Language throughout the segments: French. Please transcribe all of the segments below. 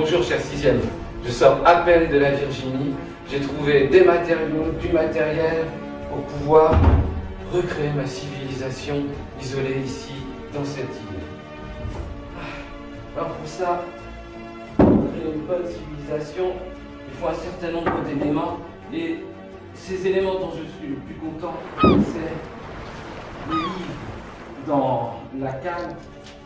Bonjour chers sixièmes, je sors à peine de la Virginie, j'ai trouvé des matériaux, du matériel pour pouvoir recréer ma civilisation isolée ici, dans cette île. Alors pour ça, pour créer une bonne civilisation, il faut un certain nombre d'éléments et ces éléments dont je suis le plus content, c'est les livres dans la cale.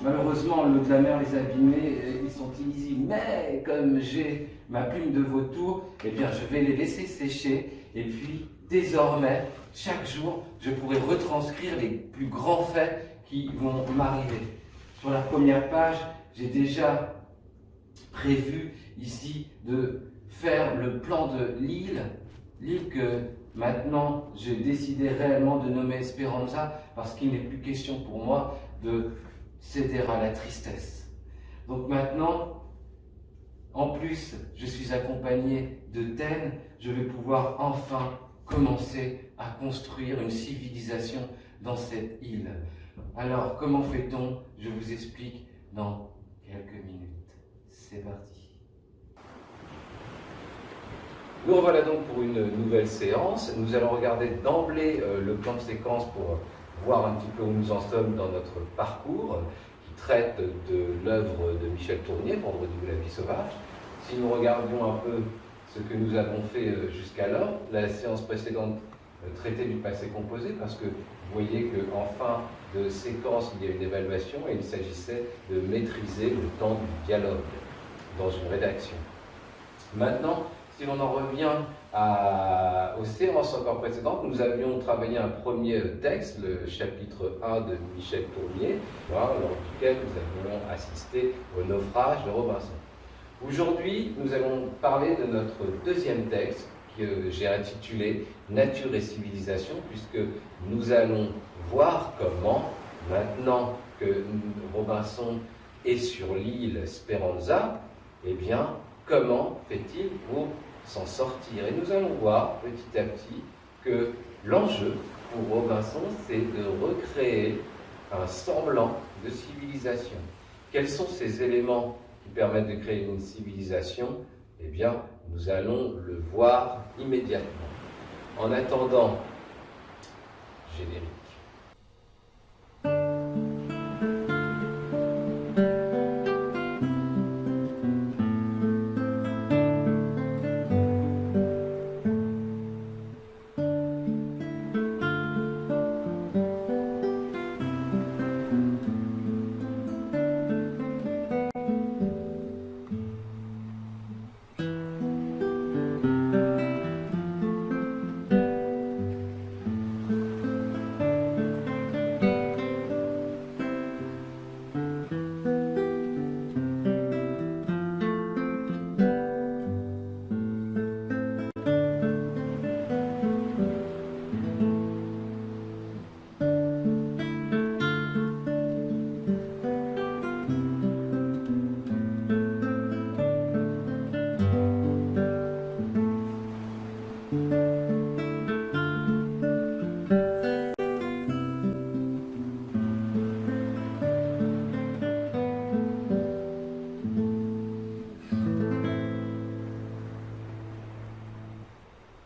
Malheureusement, l'eau de la mer les a abîmés, ils sont illisibles. Mais comme j'ai ma plume de vautour, eh bien, je vais les laisser sécher. Et puis, désormais, chaque jour, je pourrai retranscrire les plus grands faits qui vont m'arriver. Sur la première page, j'ai déjà prévu ici de faire le plan de l'île que maintenant j'ai décidé réellement de nommer Esperanza, parce qu'il n'est plus question pour moi de céder à la tristesse. Donc maintenant, en plus, je suis accompagné de Taine, je vais pouvoir enfin commencer à construire une civilisation dans cette île. Alors, comment fait-on? Je vous explique dans quelques minutes. C'est parti. Nous revoilà donc pour une nouvelle séance. Nous allons regarder d'emblée le plan de séquence pour voir un petit peu où nous en sommes dans notre parcours, qui traite de l'œuvre de Michel Tournier, Vendredi de la vie sauvage. Si nous regardions un peu ce que nous avons fait jusqu'alors, la séance précédente traitait du passé composé, parce que vous voyez qu'en fin de séquence, il y a une évaluation et il s'agissait de maîtriser le temps du dialogue dans une rédaction. Maintenant, si l'on en revient aux séances encore précédentes, nous avions travaillé un premier texte, le chapitre 1 de Michel Tournier, lors duquel nous avions assisté au naufrage de Robinson. Aujourd'hui, nous allons parler de notre deuxième texte, que j'ai intitulé « Nature et civilisation », puisque nous allons voir comment, maintenant que Robinson est sur l'île Speranza, eh bien, comment fait-il pour s'en sortir? Et nous allons voir petit à petit que l'enjeu pour Robinson, c'est de recréer un semblant de civilisation. Quels sont ces éléments qui permettent de créer une civilisation? Eh bien, nous allons le voir immédiatement. En attendant, générique.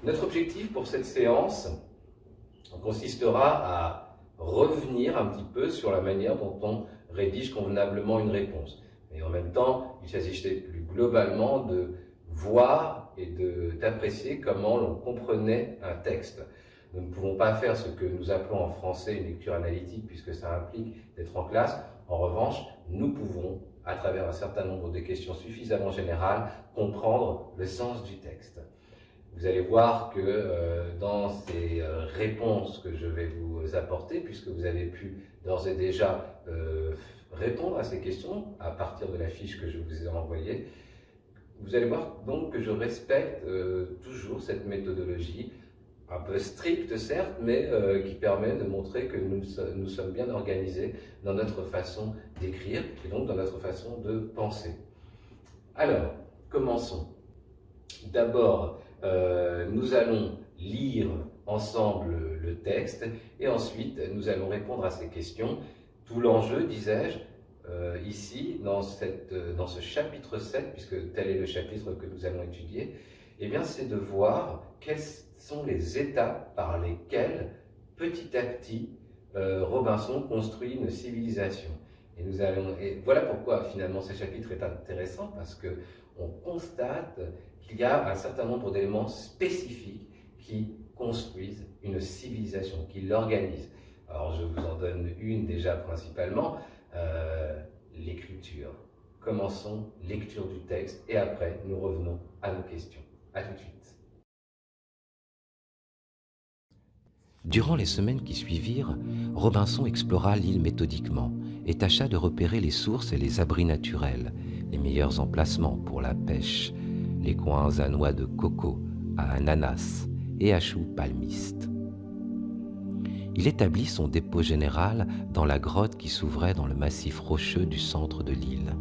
Notre objectif pour cette séance consistera à revenir un petit peu sur la manière dont on rédige convenablement une réponse. Et en même temps, il s'agissait plus globalement de voir et d'apprécier comment l'on comprenait un texte. Nous ne pouvons pas faire ce que nous appelons en français une lecture analytique, puisque ça implique d'être en classe. En revanche, nous pouvons, à travers un certain nombre de questions suffisamment générales, comprendre le sens du texte. Vous allez voir que dans ces réponses que je vais vous apporter, puisque vous avez pu d'ores et déjà répondre à ces questions à partir de la fiche que je vous ai envoyée, vous allez voir donc que je respecte toujours cette méthodologie, un peu stricte certes, mais qui permet de montrer que nous sommes bien organisés dans notre façon d'écrire et donc dans notre façon de penser. Alors, commençons. D'abord, nous allons lire ensemble le texte et ensuite nous allons répondre à ces questions. Tout l'enjeu, disais-je, ici, dans ce chapitre 7, puisque tel est le chapitre que nous allons étudier, eh bien, c'est de voir quelles sont les étapes par lesquelles, petit à petit, Robinson construit une civilisation. Et voilà pourquoi finalement ce chapitre est intéressant, parce qu'on constate qu'il y a un certain nombre d'éléments spécifiques qui construisent une civilisation, qui l'organisent. Alors je vous en donne une déjà principalement, l'écriture. Commençons lecture du texte et après nous revenons à nos questions. À tout de suite. Durant les semaines qui suivirent, Robinson explora l'île méthodiquement et tâcha de repérer les sources et les abris naturels, les meilleurs emplacements pour la pêche, les coins à noix de coco, à ananas et à choux palmistes. Il établit son dépôt général dans la grotte qui s'ouvrait dans le massif rocheux du centre de l'île.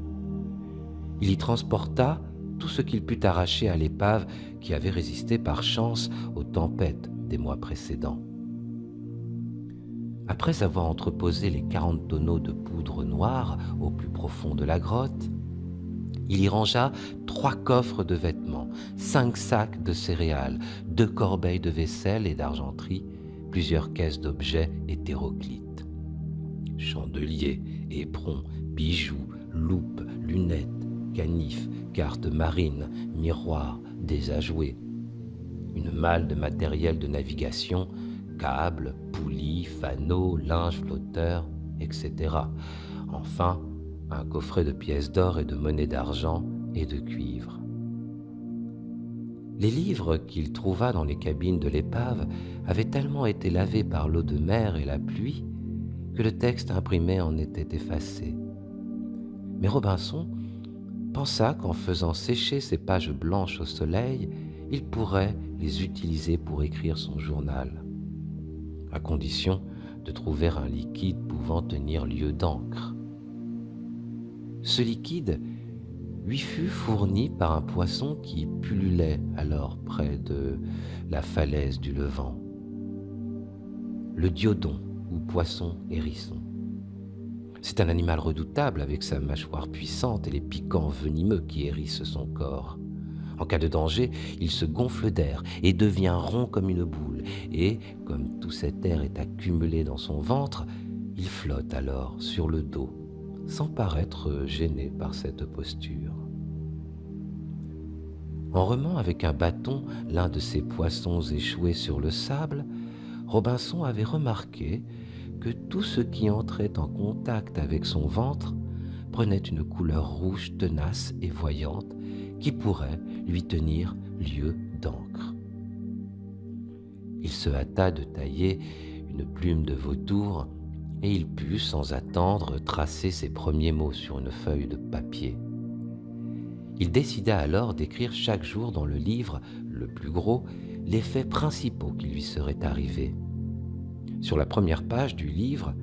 Il y transporta tout ce qu'il put arracher à l'épave qui avait résisté par chance aux tempêtes des mois précédents. Après avoir entreposé les 40 tonneaux de poudre noire au plus profond de la grotte, il y rangea 3 coffres de vêtements, 5 sacs de céréales, 2 corbeilles de vaisselle et d'argenterie, plusieurs caisses d'objets hétéroclites. Chandeliers, éperons, bijoux, loupes, lunettes, canifs, cartes marines, miroirs, désajoués. Une malle de matériel de navigation, câbles, poulies, fanaux, linge flotteur, etc. Enfin, un coffret de pièces d'or et de monnaies d'argent et de cuivre. Les livres qu'il trouva dans les cabines de l'épave avaient tellement été lavés par l'eau de mer et la pluie que le texte imprimé en était effacé. Mais Robinson pensa qu'en faisant sécher ces pages blanches au soleil, il pourrait les utiliser pour écrire son journal, à condition de trouver un liquide pouvant tenir lieu d'encre. Ce liquide lui fut fourni par un poisson qui pullulait alors près de la falaise du Levant, le diodon ou poisson hérisson. C'est un animal redoutable avec sa mâchoire puissante et les piquants venimeux qui hérissent son corps. En cas de danger, il se gonfle d'air et devient rond comme une boule. Et, comme tout cet air est accumulé dans son ventre, il flotte alors sur le dos, sans paraître gêné par cette posture. En remant avec un bâton l'un de ces poissons échoués sur le sable, Robinson avait remarqué que tout ce qui entrait en contact avec son ventre prenait une couleur rouge tenace et voyante qui pourrait lui tenir lieu d'encre. Il se hâta de tailler une plume de vautour et il put, sans attendre, tracer ses premiers mots sur une feuille de papier. Il décida alors d'écrire chaque jour dans le livre, le plus gros, les faits principaux qui lui seraient arrivés. Sur la première page du livre,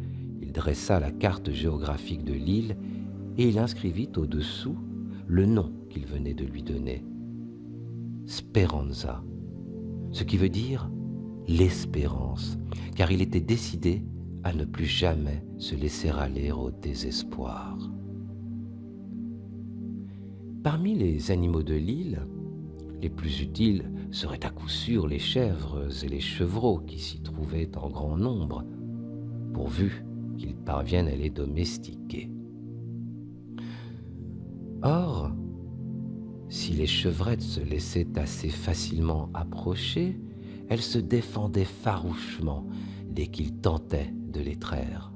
il dressa la carte géographique de l'île et il inscrivit au-dessous le nom qu'il venait de lui donner, Speranza, ce qui veut dire l'espérance, car il était décidé à ne plus jamais se laisser aller au désespoir. Parmi les animaux de l'île, les plus utiles seraient à coup sûr les chèvres et les chevreaux qui s'y trouvaient en grand nombre, pourvu qu'ils parviennent à les domestiquer. Or, si les chevrettes se laissaient assez facilement approcher, elles se défendaient farouchement dès qu'il tentait de les traire.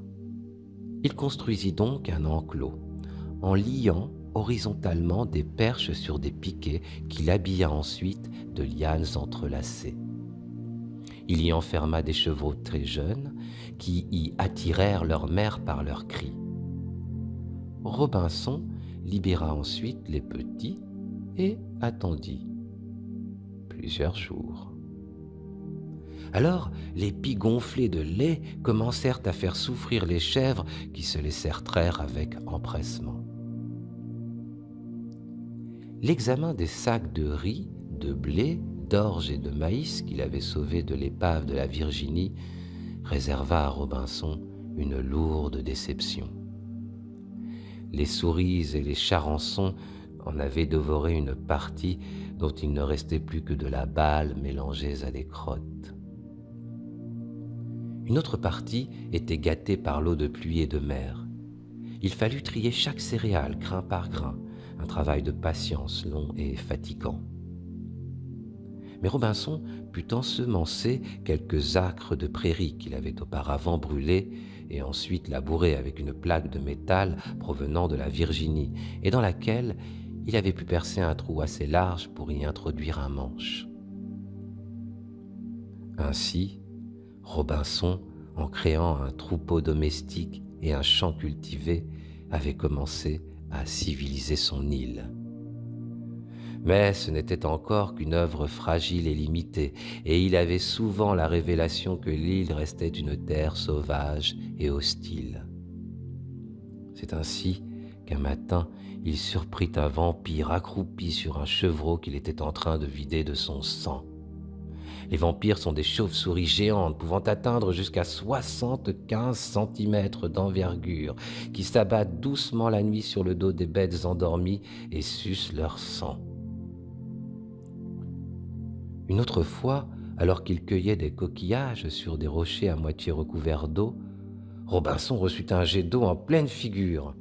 Il construisit donc un enclos en liant horizontalement des perches sur des piquets qu'il habilla ensuite de lianes entrelacées. Il y enferma des chevaux très jeunes qui y attirèrent leur mère par leurs cris. Robinson libéra ensuite les petits et attendit plusieurs jours. Alors, les pies gonflées de lait commencèrent à faire souffrir les chèvres qui se laissèrent traire avec empressement. L'examen des sacs de riz, de blé, d'orge et de maïs qu'il avait sauvés de l'épave de la Virginie réserva à Robinson une lourde déception. Les souris et les charançons en avaient dévoré une partie dont il ne restait plus que de la balle mélangée à des crottes. Une autre partie était gâtée par l'eau de pluie et de mer. Il fallut trier chaque céréale grain par grain, un travail de patience long et fatigant. Mais Robinson put ensemencer quelques acres de prairies qu'il avait auparavant brûlés et ensuite labourés avec une plaque de métal provenant de la Virginie et dans laquelle il avait pu percer un trou assez large pour y introduire un manche. Ainsi, Robinson, en créant un troupeau domestique et un champ cultivé, avait commencé à civiliser son île. Mais ce n'était encore qu'une œuvre fragile et limitée, et il avait souvent la révélation que l'île restait une terre sauvage et hostile. C'est ainsi qu'un matin, il surprit un vampire accroupi sur un chevreau qu'il était en train de vider de son sang. Les vampires sont des chauves-souris géantes pouvant atteindre jusqu'à 75 cm d'envergure, qui s'abattent doucement la nuit sur le dos des bêtes endormies et sucent leur sang. Une autre fois, alors qu'il cueillait des coquillages sur des rochers à moitié recouverts d'eau, Robinson reçut un jet d'eau en pleine figure.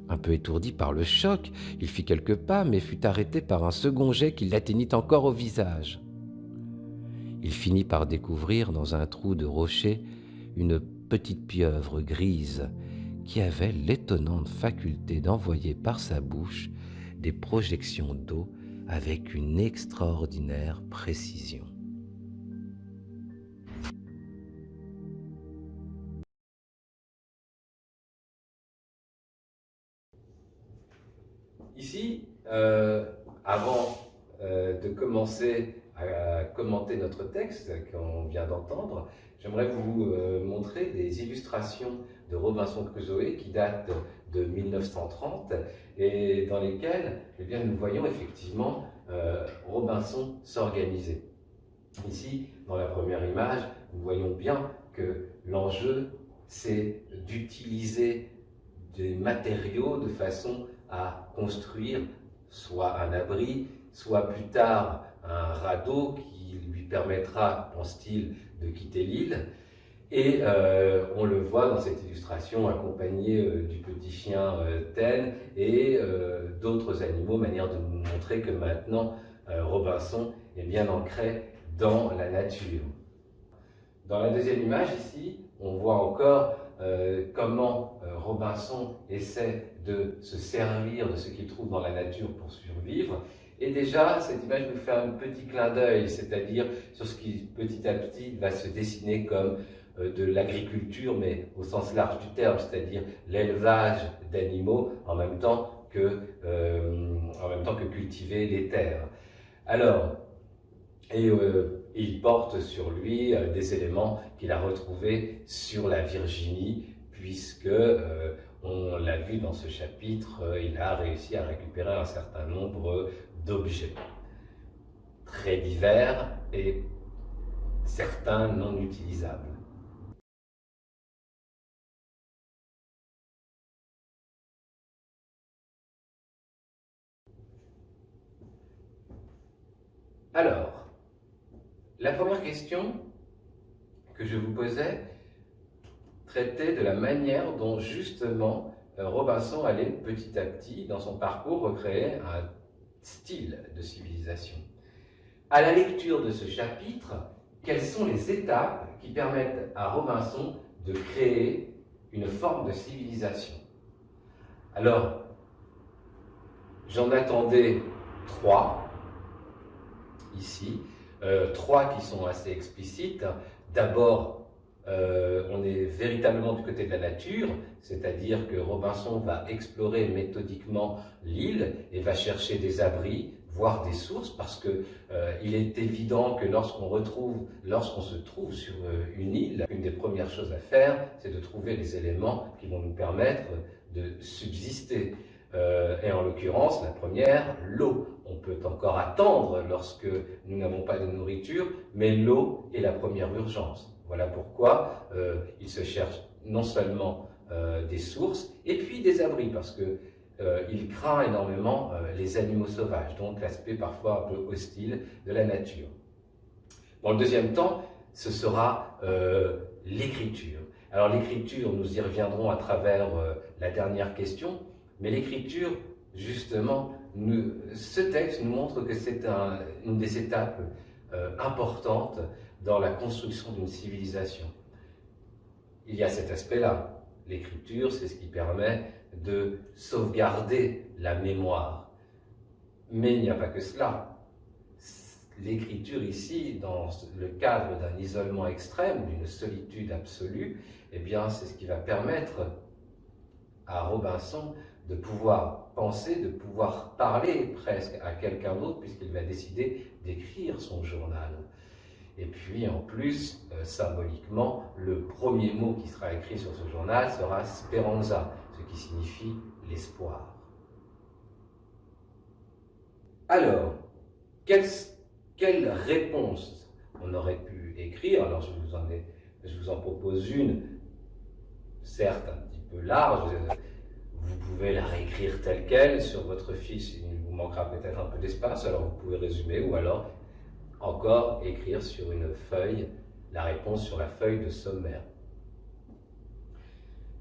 Un peu étourdi par le choc, il fit quelques pas, mais fut arrêté par un second jet qui l'atteignit encore au visage. Il finit par découvrir dans un trou de rocher une petite pieuvre grise qui avait l'étonnante faculté d'envoyer par sa bouche des projections d'eau avec une extraordinaire précision. Ici, avant de commencer à commenter notre texte qu'on vient d'entendre, j'aimerais vous montrer des illustrations de Robinson Crusoe qui datent de 1930 et dans lesquelles nous voyons effectivement Robinson s'organiser. Ici, dans la première image, nous voyons bien que l'enjeu, c'est d'utiliser des matériaux de façon à construire soit un abri, soit plus tard un radeau qui lui permettra, pense-t-il, de quitter l'île. Et on le voit dans cette illustration accompagné du petit chien Ten et d'autres animaux, manière de nous montrer que maintenant Robinson est bien ancré dans la nature. Dans la deuxième image ici, on voit encore comment Robinson essaie de se servir de ce qu'il trouve dans la nature pour survivre. Et déjà, cette image nous fait un petit clin d'œil, c'est-à-dire sur ce qui petit à petit va se dessiner comme de l'agriculture, mais au sens large du terme, c'est-à-dire l'élevage d'animaux en même temps que cultiver les terres. Alors, il porte sur lui des éléments qu'il a retrouvés sur la Virginie, puisque, on l'a vu dans ce chapitre, il a réussi à récupérer un certain nombre d'objets, très divers et certains non utilisables. Alors, la première question que je vous posais traitait de la manière dont justement Robinson allait petit à petit, dans son parcours, recréer un style de civilisation. À la lecture de ce chapitre, quelles sont les étapes qui permettent à Robinson de créer une forme de civilisation? Alors, j'en attendais 3 ici, 3 qui sont assez explicites. D'abord, on est véritablement du côté de la nature, c'est-à-dire que Robinson va explorer méthodiquement l'île et va chercher des abris, voire des sources, parce que il est évident que lorsqu'on se trouve sur une île, une des premières choses à faire, c'est de trouver les éléments qui vont nous permettre de subsister. Et en l'occurrence, la première, l'eau. On peut encore attendre lorsque nous n'avons pas de nourriture, mais l'eau est la première urgence. Voilà pourquoi il se cherche non seulement des sources et puis des abris, parce que il craint énormément les animaux sauvages, donc l'aspect parfois un peu hostile de la nature. Dans le deuxième temps, ce sera l'écriture. Alors l'écriture, nous y reviendrons à travers la dernière question, mais l'écriture, justement, ce texte nous montre que c'est une des étapes importantes dans la construction d'une civilisation. Il y a cet aspect-là. L'écriture, c'est ce qui permet de sauvegarder la mémoire. Mais il n'y a pas que cela. L'écriture ici, dans le cadre d'un isolement extrême, d'une solitude absolue, eh bien, c'est ce qui va permettre à Robinson de pouvoir penser, de pouvoir parler presque à quelqu'un d'autre, puisqu'il va décider d'écrire son journal. Et puis, en plus, symboliquement, le premier mot qui sera écrit sur ce journal sera Speranza, ce qui signifie l'espoir. Alors, quelle réponse on aurait pu écrire? Alors, je vous en propose une, certes un petit peu large. Vous pouvez la réécrire telle qu'elle sur votre fiche, il vous manquera peut-être un peu d'espace, alors vous pouvez résumer, ou alors encore écrire sur une feuille la réponse sur la feuille de sommaire.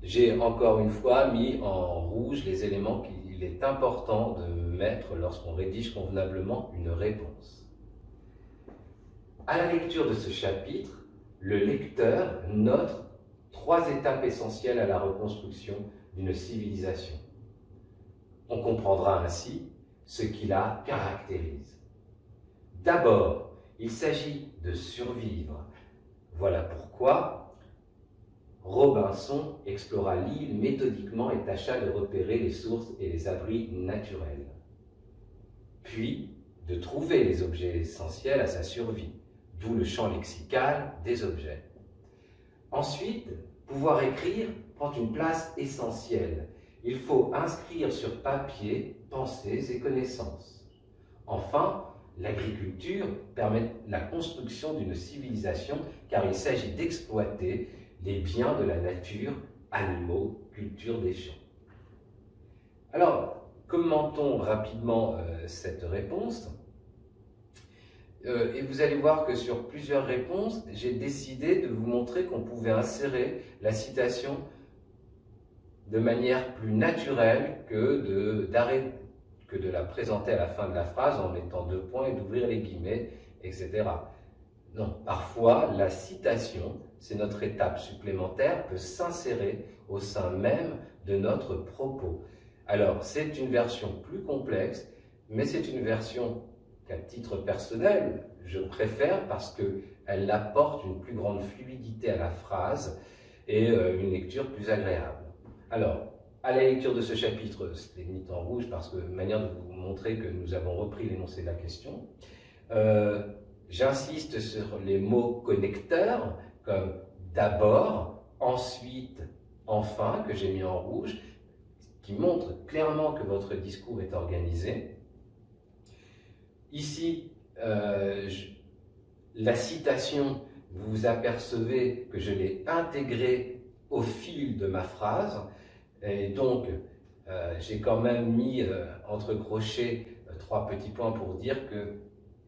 J'ai encore une fois mis en rouge les éléments qu'il est important de mettre lorsqu'on rédige convenablement une réponse. À la lecture de ce chapitre, le lecteur note 3 étapes essentielles à la reconstruction d'une civilisation. On comprendra ainsi ce qui la caractérise. D'abord, il s'agit de survivre. Voilà pourquoi Robinson explora l'île méthodiquement et tâcha de repérer les sources et les abris naturels. Puis, de trouver les objets essentiels à sa survie, d'où le champ lexical des objets. Ensuite, pouvoir écrire prend une place essentielle. Il faut inscrire sur papier pensées et connaissances. Enfin, l'agriculture permet la construction d'une civilisation car il s'agit d'exploiter les biens de la nature, animaux, culture des champs. Alors, commentons rapidement cette réponse. Et vous allez voir que sur plusieurs réponses, j'ai décidé de vous montrer qu'on pouvait insérer la citation de manière plus naturelle que de la présenter à la fin de la phrase en mettant 2 points et d'ouvrir les guillemets, etc. Non, parfois la citation, c'est notre étape supplémentaire, peut s'insérer au sein même de notre propos. Alors, c'est une version plus complexe, mais c'est une version qu'à titre personnel, je préfère parce qu'elle apporte une plus grande fluidité à la phrase et une lecture plus agréable. Alors, à la lecture de ce chapitre, c'était mis en rouge parce que manière de vous montrer que nous avons repris l'énoncé de la question. J'insiste sur les mots connecteurs comme d'abord, ensuite, enfin, que j'ai mis en rouge, qui montrent clairement que votre discours est organisé. Ici, la citation, vous apercevez que je l'ai intégrée au fil de ma phrase, et donc j'ai quand même mis entre crochets 3 petits points pour dire que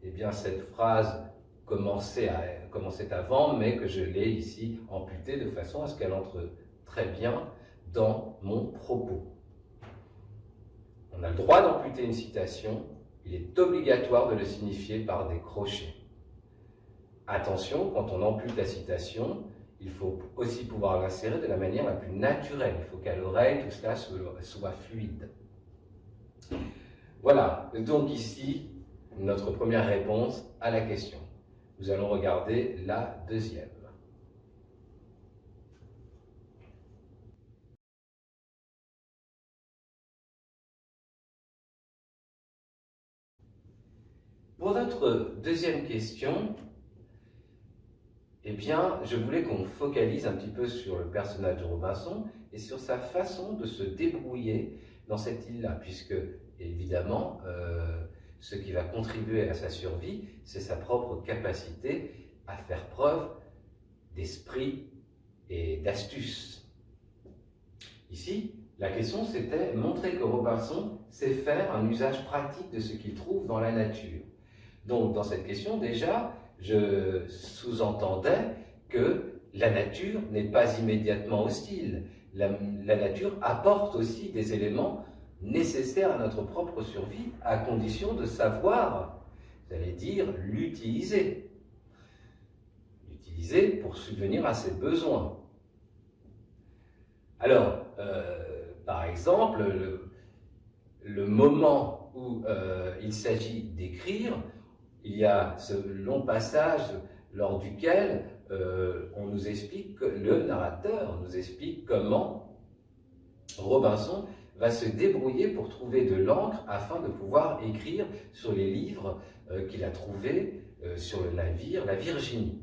eh bien, cette phrase commençait avant, mais que je l'ai ici amputée de façon à ce qu'elle entre très bien dans mon propos. On a le droit d'amputer une citation, il est obligatoire de le signifier par des crochets. Attention, quand on ampute la citation, il faut aussi pouvoir l'insérer de la manière la plus naturelle. Il faut qu'à l'oreille, tout cela soit fluide. Voilà, donc ici, notre première réponse à la question. Nous allons regarder la deuxième. Pour notre deuxième question, eh bien, je voulais qu'on focalise un petit peu sur le personnage de Robinson et sur sa façon de se débrouiller dans cette île-là, puisque, évidemment, ce qui va contribuer à sa survie, c'est sa propre capacité à faire preuve d'esprit et d'astuce. Ici, la question c'était montrer que Robinson sait faire un usage pratique de ce qu'il trouve dans la nature. Donc dans cette question, déjà, je sous-entendais que la nature n'est pas immédiatement hostile. La nature apporte aussi des éléments nécessaires à notre propre survie, à condition de savoir, j'allais dire, l'utiliser. L'utiliser pour subvenir à ses besoins. Alors, par exemple, le moment où il s'agit d'écrire, il y a ce long passage lors duquel on nous explique, le narrateur nous explique comment Robinson va se débrouiller pour trouver de l'encre afin de pouvoir écrire sur les livres qu'il a trouvés sur le navire, la Virginie.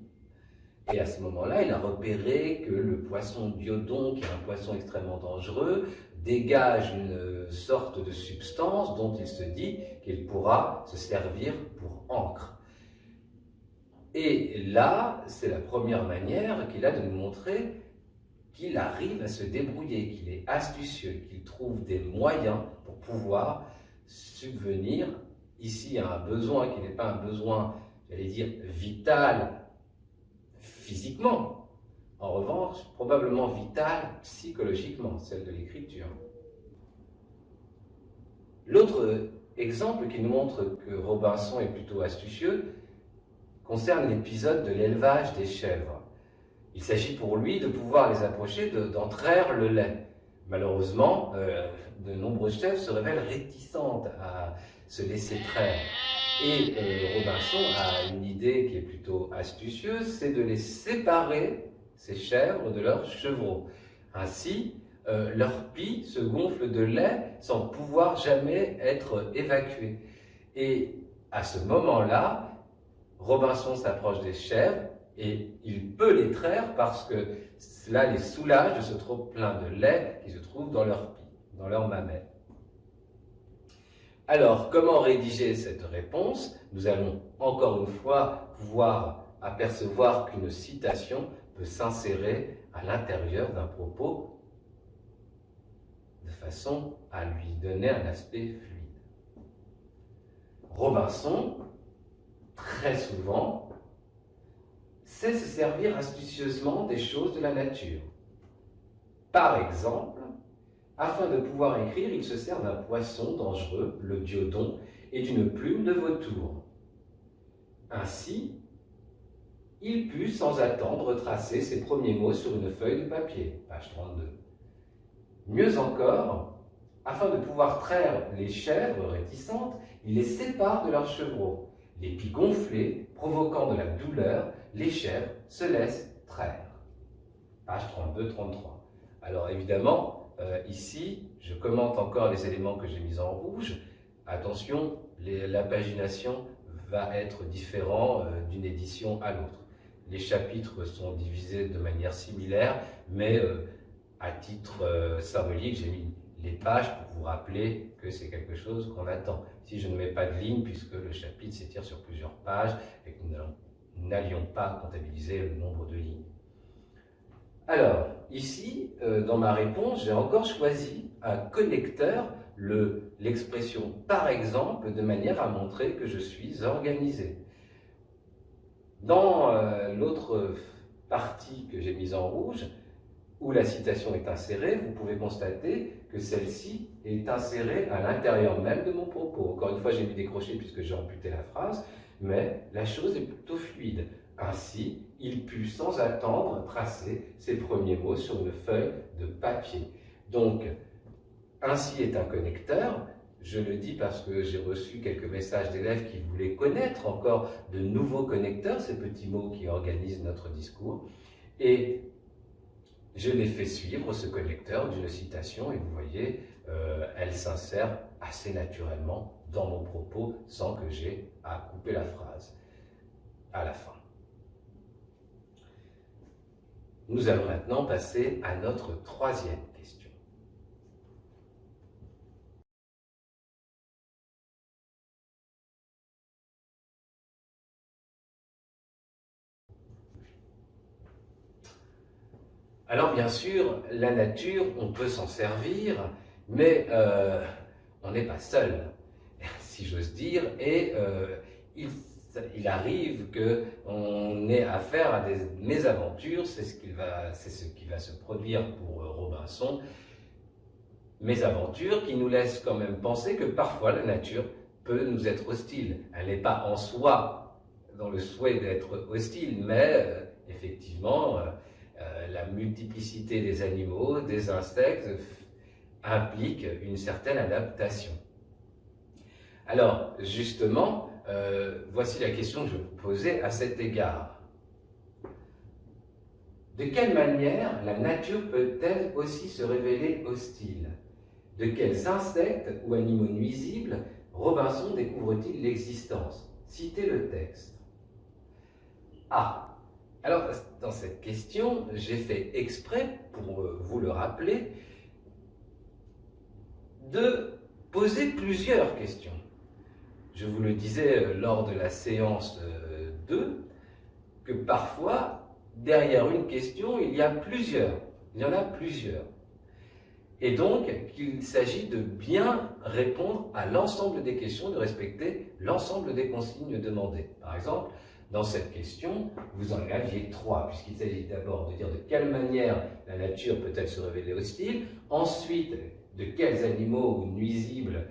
Et à ce moment-là, il a repéré que le poisson diodon, qui est un poisson extrêmement dangereux, dégage une sorte de substance dont il se dit qu'il pourra se servir pour encre. Et là, c'est la première manière qu'il a de nous montrer qu'il arrive à se débrouiller, qu'il est astucieux, qu'il trouve des moyens pour pouvoir subvenir ici à un besoin qui n'est pas un besoin, j'allais dire, vital physiquement, en revanche, probablement vital psychologiquement, celle de l'écriture. L'autre exemple qui nous montre que Robinson est plutôt astucieux concerne l'épisode de l'élevage des chèvres. Il s'agit pour lui de pouvoir les approcher, d'en traire le lait. Malheureusement, de nombreuses chèvres se révèlent réticentes à se laisser traire. Et Robinson a une idée qui est plutôt astucieuse, c'est de les séparer, ces chèvres, de leurs chevreaux. Ainsi, leur pie se gonfle de lait sans pouvoir jamais être évacué. Et à ce moment-là, Robinson s'approche des chèvres et il peut les traire parce que cela les soulage de ce trop-plein de lait qui se trouve dans leur pie, dans leur mamelle. Alors, comment rédiger cette réponse? Nous allons encore une fois pouvoir apercevoir qu'une citation peut s'insérer à l'intérieur d'un propos de façon à lui donner un aspect fluide. Robinson, très souvent, sait se servir astucieusement des choses de la nature. Par exemple, afin de pouvoir écrire, il se sert d'un poisson dangereux, le diodon, et d'une plume de vautour. Ainsi, il put sans attendre retracer ses premiers mots sur une feuille de papier, page 32. Mieux encore, afin de pouvoir traire les chèvres réticentes, il les sépare de leurs chevreaux. Les pies gonflées, provoquant de la douleur, les chèvres se laissent traire. Page 32-33. Alors évidemment, ici, je commente encore les éléments que j'ai mis en rouge. Attention, la pagination va être différente d'une édition à l'autre. Les chapitres sont divisés de manière similaire, mais à titre symbolique, j'ai mis les pages pour vous rappeler que c'est quelque chose qu'on attend. Si je ne mets pas de ligne, puisque le chapitre s'étire sur plusieurs pages et que nous n'allions pas comptabiliser le nombre de lignes. Alors, ici, dans ma réponse, j'ai encore choisi un connecteur, l'expression « par exemple », de manière à montrer que je suis organisé. Dans l'autre partie que j'ai mise en rouge, où la citation est insérée, vous pouvez constater que celle-ci est insérée à l'intérieur même de mon propos. Encore une fois, j'ai mis des crochets puisque j'ai amputé la phrase, mais la chose est plutôt fluide. Ainsi, il put sans attendre tracer ses premiers mots sur une feuille de papier. Donc, ainsi est un connecteur. Je le dis parce que j'ai reçu quelques messages d'élèves qui voulaient connaître encore de nouveaux connecteurs, ces petits mots qui organisent notre discours. Et je l'ai fait suivre, ce connecteur, d'une citation, et vous voyez, elle s'insère assez naturellement dans mon propos sans que j'aie à couper la phrase à la fin. Nous allons maintenant passer à notre troisième question. Alors bien sûr, la nature, on peut s'en servir, mais on n'est pas seul, si j'ose dire, et il arrive qu'on ait affaire à des mésaventures, c'est ce qui va se produire pour Robinson, mésaventures qui nous laissent quand même penser que parfois la nature peut nous être hostile. Elle n'est pas en soi dans le souhait d'être hostile, mais effectivement, la multiplicité des animaux, des insectes, implique une certaine adaptation. Alors, justement, voici la question que je vais vous poser à cet égard. De quelle manière la nature peut-elle aussi se révéler hostile? De quels insectes ou animaux nuisibles Robinson découvre-t-il l'existence? Citez le texte. Ah, alors dans cette question, j'ai fait exprès, pour vous le rappeler, de poser plusieurs questions. Je vous le disais lors de la séance 2, que parfois, derrière une question, il y en a plusieurs. Et donc, qu'il s'agit de bien répondre à l'ensemble des questions, de respecter l'ensemble des consignes demandées. Par exemple, dans cette question, vous en aviez 3, puisqu'il s'agit d'abord de dire de quelle manière la nature peut-elle se révéler hostile, ensuite, de quels animaux ou nuisibles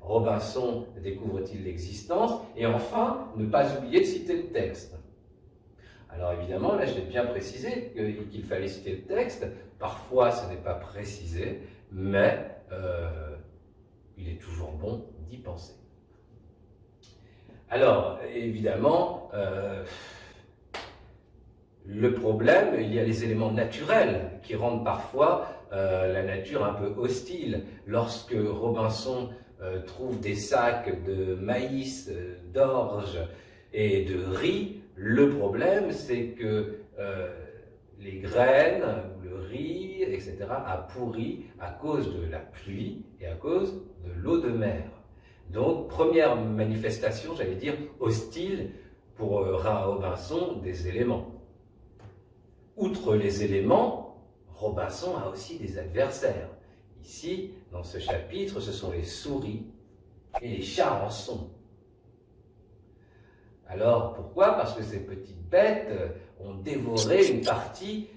Robinson découvre-t-il l'existence, et enfin, ne pas oublier de citer le texte. Alors évidemment, là je l'ai bien précisé qu'il fallait citer le texte, parfois ce n'est pas précisé, mais il est toujours bon d'y penser. Alors évidemment, le problème, il y a les éléments naturels qui rendent parfois la nature un peu hostile. Lorsque Robinson trouve des sacs de maïs, d'orge et de riz, le problème c'est que les graines, le riz, etc. a pourri à cause de la pluie et à cause de l'eau de mer. Donc, première manifestation, j'allais dire, hostile pour Robinson des éléments. Outre les éléments, Robinson a aussi des adversaires. Ici, dans ce chapitre, ce sont les souris et les charançons. Alors, pourquoi? Parce que ces petites bêtes ont dévoré une partie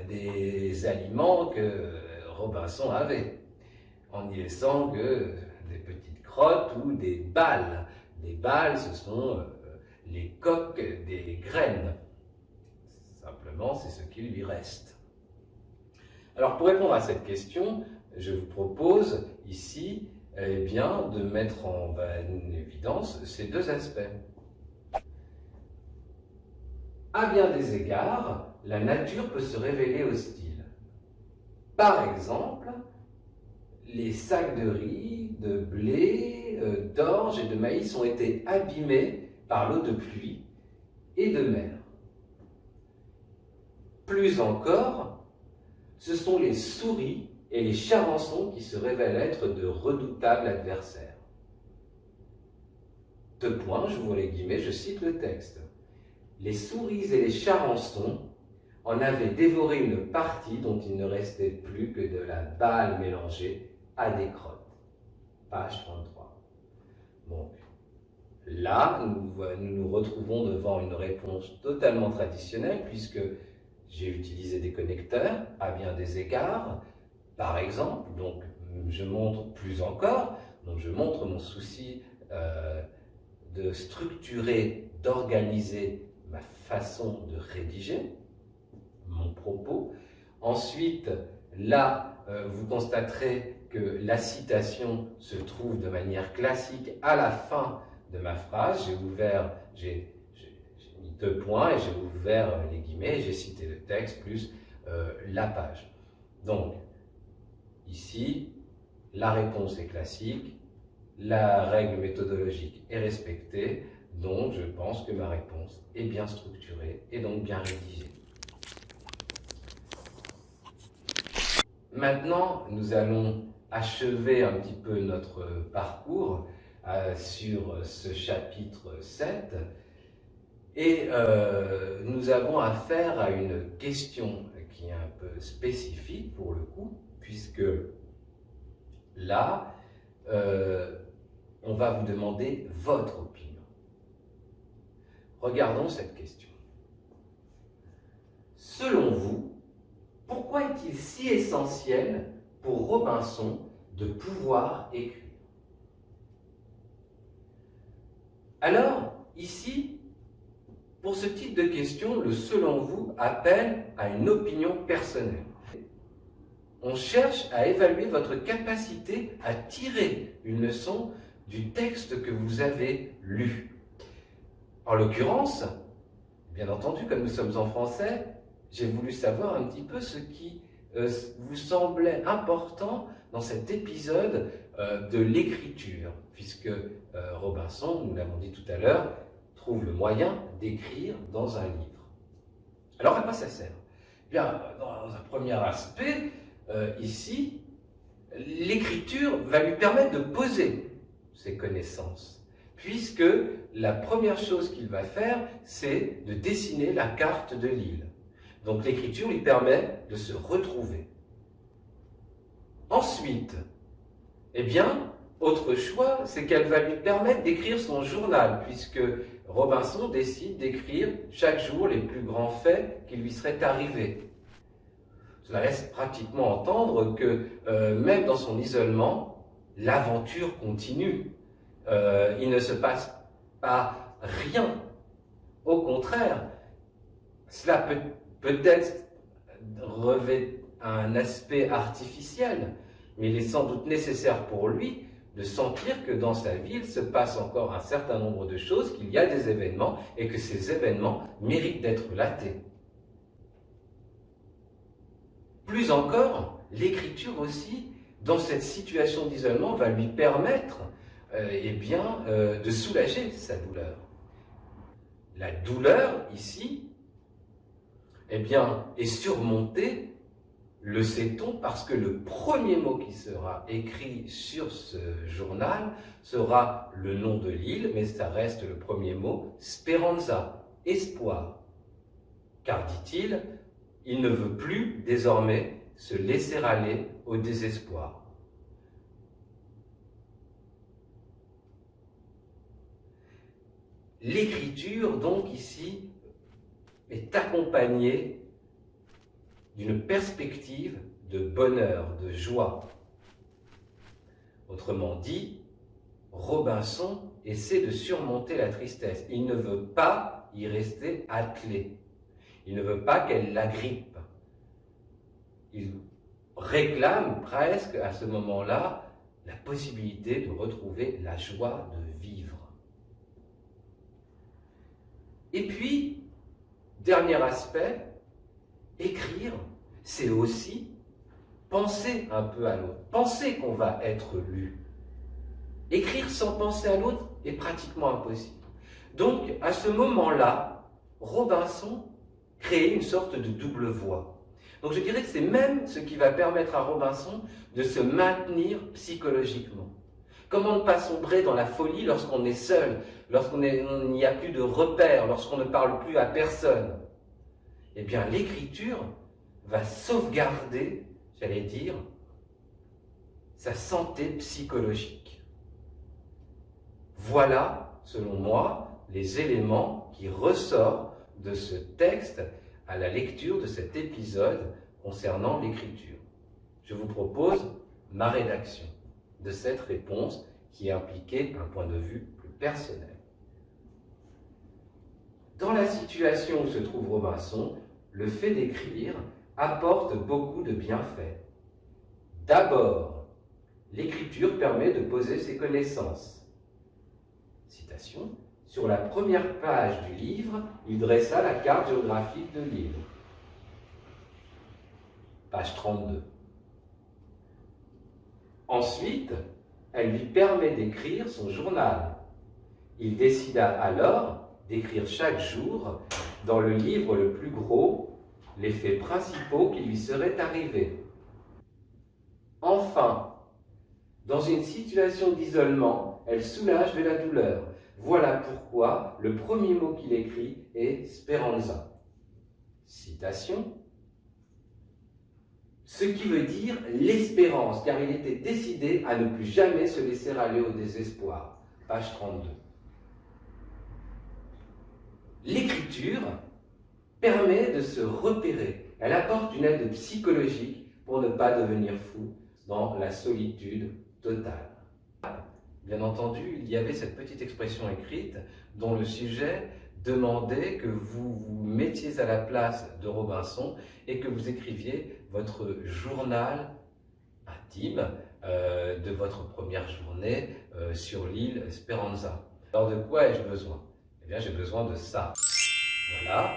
des aliments que Robinson avait, en y laissant que des petites crottes ou des balles. Des balles, ce sont les coques des graines. Simplement, c'est ce qui lui reste. Alors, pour répondre à cette question, je vous propose ici de mettre en évidence ces deux aspects. À bien des égards, la nature peut se révéler hostile. Par exemple, les sacs de riz, de blé, d'orge et de maïs ont été abîmés par l'eau de pluie et de mer. Plus encore, ce sont les souris et les charançons qui se révèlent être de redoutables adversaires. Deux points, j'ouvre les guillemets, je cite le texte. Les souris et les charançons en avaient dévoré une partie dont il ne restait plus que de la balle mélangée à des crottes. Page 33. Donc, là, nous nous retrouvons devant une réponse totalement traditionnelle, puisque j'ai utilisé des connecteurs à bien des égards. Par exemple, donc je montre plus encore, donc je montre mon souci de structurer, d'organiser ma façon de rédiger mon propos. Ensuite, là, vous constaterez que la citation se trouve de manière classique à la fin de ma phrase. J'ai mis deux points et j'ai ouvert les guillemets et j'ai cité le texte plus la page. Donc, ici, la réponse est classique, la règle méthodologique est respectée, donc je pense que ma réponse est bien structurée et donc bien rédigée. Maintenant, nous allons achever un petit peu notre parcours sur ce chapitre 7 Et nous avons affaire à une question qui est un peu spécifique pour le coup, puisque là, on va vous demander votre opinion. Regardons cette question. Selon vous, pourquoi est-il si essentiel pour Robinson de pouvoir écrire? Alors, ici, pour ce type de question, le selon vous appelle à une opinion personnelle. On cherche à évaluer votre capacité à tirer une leçon du texte que vous avez lu. En l'occurrence, bien entendu, comme nous sommes en français, j'ai voulu savoir un petit peu ce qui vous semblait important dans cet épisode de l'écriture, puisque Robinson, nous l'avons dit tout à l'heure, trouve le moyen d'écrire dans un livre. Alors à quoi ça sert? Bien, dans un premier aspect, ici, l'écriture va lui permettre de poser ses connaissances, puisque la première chose qu'il va faire, c'est de dessiner la carte de l'île. Donc l'écriture lui permet de se retrouver. Ensuite, eh bien, autre choix, c'est qu'elle va lui permettre d'écrire son journal, puisque Robinson décide d'écrire chaque jour les plus grands faits qui lui seraient arrivés. Cela laisse pratiquement entendre que même dans son isolement, l'aventure continue. Il ne se passe pas rien. Au contraire, cela peut-être revêt un aspect artificiel, mais il est sans doute nécessaire pour lui de sentir que dans sa vie, il se passe encore un certain nombre de choses, qu'il y a des événements et que ces événements méritent d'être relatés. Plus encore, l'écriture aussi, dans cette situation d'isolement, va lui permettre de soulager sa douleur. La douleur, ici, est surmontée, le sait-on, parce que le premier mot qui sera écrit sur ce journal sera le nom de l'île, mais ça reste le premier mot, Speranza, espoir. Car, dit-il, il ne veut plus désormais se laisser aller au désespoir. L'écriture, donc, ici, est accompagnée d'une perspective de bonheur, de joie. Autrement dit, Robinson essaie de surmonter la tristesse. Il ne veut pas y rester attelé. Il ne veut pas qu'elle l'agrippe. Il réclame presque à ce moment-là la possibilité de retrouver la joie de vivre. Et puis, dernier aspect, écrire, c'est aussi penser un peu à l'autre, penser qu'on va être lu. Écrire sans penser à l'autre est pratiquement impossible. Donc, à ce moment-là, Robinson crée une sorte de double voix. Donc, je dirais que c'est même ce qui va permettre à Robinson de se maintenir psychologiquement. Comment ne pas sombrer dans la folie lorsqu'on est seul, lorsqu'on n'y a plus de repères, lorsqu'on ne parle plus à personne? Eh bien, l'écriture va sauvegarder, j'allais dire, sa santé psychologique. Voilà, selon moi, les éléments qui ressortent de ce texte à la lecture de cet épisode concernant l'écriture. Je vous propose ma rédaction de cette réponse qui impliquait un point de vue plus personnel. Dans la situation où se trouve Robinson, le fait d'écrire apporte beaucoup de bienfaits. D'abord, l'écriture permet de poser ses connaissances. Citation. Sur la première page du livre, il dressa la carte géographique de l'île. Page 32. Ensuite, elle lui permet d'écrire son journal. Il décida alors d'écrire chaque jour, dans le livre le plus gros, les faits principaux qui lui seraient arrivés. Enfin, dans une situation d'isolement, elle soulage de la douleur, Voilà pourquoi le premier mot qu'il écrit est speranza. Citation. Ce qui veut dire l'espérance, car il était décidé à ne plus jamais se laisser aller au désespoir. Page 32. L'écriture permet de se repérer. Elle apporte une aide psychologique pour ne pas devenir fou dans la solitude totale. Bien entendu, il y avait cette petite expression écrite dont le sujet demandait que vous vous mettiez à la place de Robinson et que vous écriviez votre journal intime de votre première journée sur l'île Speranza. Alors de quoi ai-je besoin? Eh bien, j'ai besoin de ça. Voilà.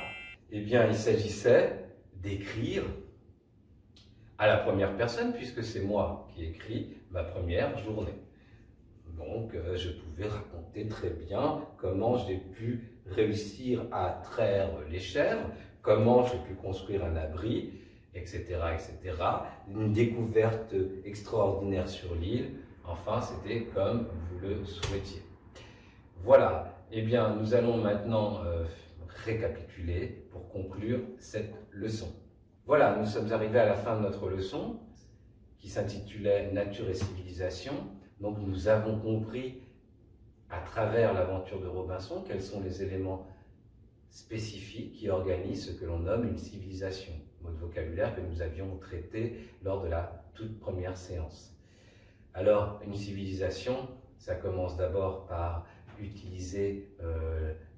Eh bien, il s'agissait d'écrire à la première personne, puisque c'est moi qui écris ma première journée. Donc, je pouvais raconter très bien comment j'ai pu réussir à traire les chèvres, comment j'ai pu construire un abri, etc., etc. Une découverte extraordinaire sur l'île. Enfin, c'était comme vous le souhaitiez. Voilà. Eh bien, nous allons maintenant récapituler pour conclure cette leçon. Voilà, nous sommes arrivés à la fin de notre leçon qui s'intitulait « Nature et civilisation ». Donc nous avons compris à travers l'aventure de Robinson quels sont les éléments spécifiques qui organisent ce que l'on nomme une civilisation, mot de vocabulaire que nous avions traité lors de la toute première séance. Alors une civilisation, ça commence d'abord par utiliser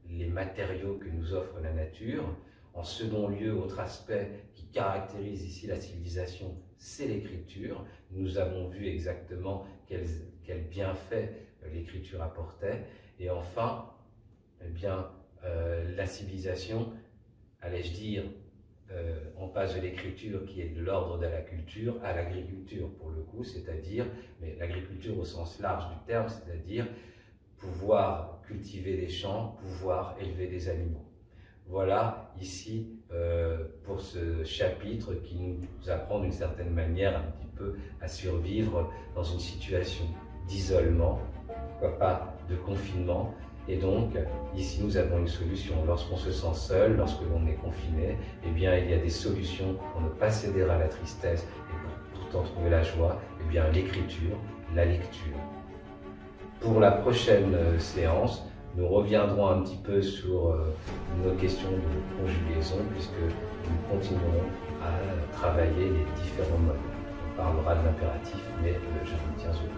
les matériaux que nous offre la nature. En second lieu, autre aspect qui caractérise ici la civilisation, c'est l'écriture. Nous avons vu exactement quel bienfait l'écriture apportait. Et enfin, eh bien, la civilisation, allais-je dire, on passe de l'écriture qui est de l'ordre de la culture à l'agriculture pour le coup, c'est-à-dire, mais l'agriculture au sens large du terme, c'est-à-dire pouvoir cultiver des champs, pouvoir élever des animaux. Voilà ici pour ce chapitre qui nous apprend d'une certaine manière un petit peu à survivre dans une situation d'isolement, pourquoi pas de confinement. Et donc ici nous avons une solution. Lorsqu'on se sent seul, lorsque l'on est confiné, eh bien il y a des solutions pour ne pas céder à la tristesse et pour pourtant trouver la joie. Eh bien l'écriture, la lecture. Pour la prochaine séance, nous reviendrons un petit peu sur nos questions de conjugaison puisque nous continuerons à travailler les différents modes. On parlera de l'impératif, mais je vous tiens au courant.